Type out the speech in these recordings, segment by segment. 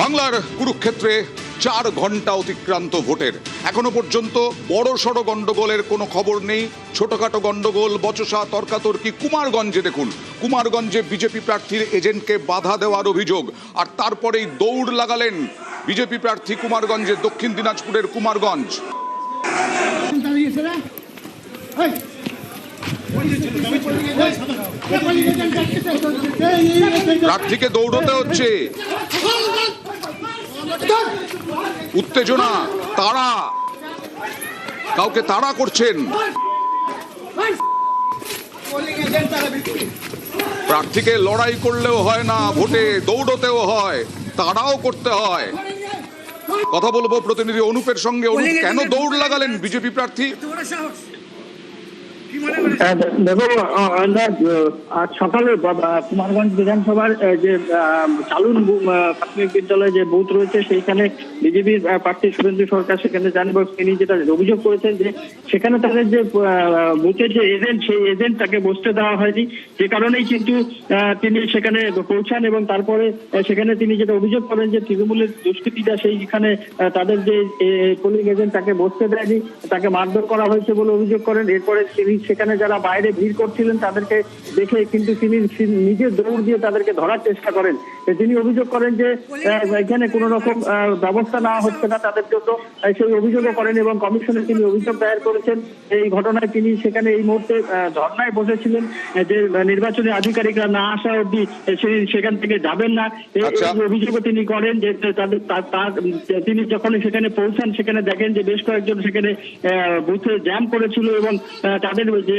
বাংলার কুরুক্ষেত্রে 4 ঘন্টা অতিক্রান্ত ভোটের এখনো পর্যন্ত বড় সড় গন্ডগোলের কোনো খবর নেই। ছোটখাটো গন্ডগোল, বচসা, তর্কাতর্কি। কুমারগঞ্জে দেখুন, কুমারগঞ্জে বিজেপি প্রার্থীর এজেন্টকে বাধা দেওয়ার অভিযোগ, আর তারপরেই দৌড় লাগালেন বিজেপি প্রার্থী কুমারগঞ্জে, দক্ষিণ দিনাজপুরের কুমারগঞ্জ। প্রার্থীকে দৌড়তে হচ্ছে, উত্তেজনা, তাড়া, কাউকে তাড়া করছেন। প্রার্থীকে লড়াই করলেও হয় না, ভোটে দৌড়তেও হয়, তাড়াও করতে হয়। কথা বলবো প্রতিনিধি অনুপের সঙ্গে। অনুপ, কেন দৌড় লাগালেন বিজেপি প্রার্থী? দেখো, আজ সকালে কুমারগঞ্জ বিধানসভার যে চালুন প্রাথমিক বিদ্যালয়ে যে বুথ রয়েছে সেইখানে বিজেপির প্রার্থী শুভেন্দু সরকার সেখানে যান এবং তিনি যেটা অভিযোগ করেছেন যে সেখানে তাদের যে বুথের যে এজেন্ট, সেই এজেন্ট তাকে বসতে দেওয়া হয়নি, যে কারণেই কিন্তু তিনি সেখানে পৌঁছান এবং তারপরে সেখানে তিনি যেটা অভিযোগ করেন যে তৃণমূলের দুষ্কৃতীরা সেইখানে তাদের যে পোলিং এজেন্ট তাকে বসতে দেয়নি, তাকে মারধর করা হয়েছে বলে অভিযোগ করেন। এরপরে তিনি সেখানে যারা বাইরে ভিড় করছিলেন তাদেরকে দেখে কিন্তু তিনি নিজে দৌড় দিয়ে তাদেরকে ধরার চেষ্টা করেন। তিনি অভিযোগ করেন যে এখানে কোনো রকম ব্যবস্থা নেওয়া হচ্ছে না তাদের জন্য, সেই অভিযোগও করেন এবং কমিশনে তিনি অভিযোগ দায়ের করেছেন। এই ঘটনায় তিনি সেখানে এই মুহূর্তে ধর্নায় বসেছিলেন যে নির্বাচনী আধিকারিকরা না আসা অবধি সেখান থেকে যাবেন না। এই অভিযোগও তিনি করেন যে তিনি যখন সেখানে পৌঁছান সেখানে দেখেন যে বেশ কয়েকজন সেখানে বুথে জ্যাম করেছিল এবং তাদের যে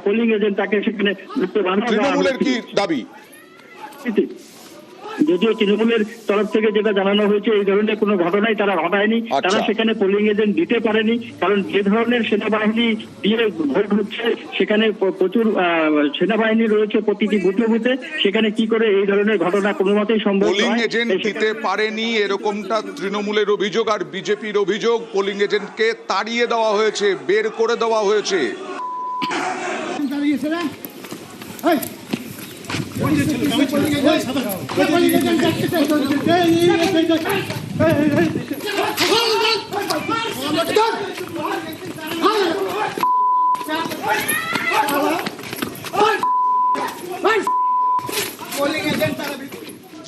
পোলিং এজেন্ট তাকে সেখানে তৃণমূলের কি দাবি? যদিও তৃণমূলের তরফ থেকে যেটা জানানো হয়েছে এই ধরনের কোনো ঘটনাই তারা ঘটায়নি, তারা সেখানে পোলিং এজেন্ট দিতে পারেনি, কারণ যে ধরনের সেনাবাহিনী দিয়ে ভোট হচ্ছে সেখানে প্রচুর সেনাবাহিনী রয়েছে প্রতিটি বুথে বুথে, সেখানে কি করে এই ধরনের ঘটনা কোনো মতেই সম্ভব নয়। পোলিং এজেন্ট দিতে পারেনি এরকমটা তৃণমূলের অভিযোগ, আর বিজেপির অভিযোগ পোলিং এজেন্টকে তাড়িয়ে দেওয়া হয়েছে, বের করে দেওয়া হয়েছে।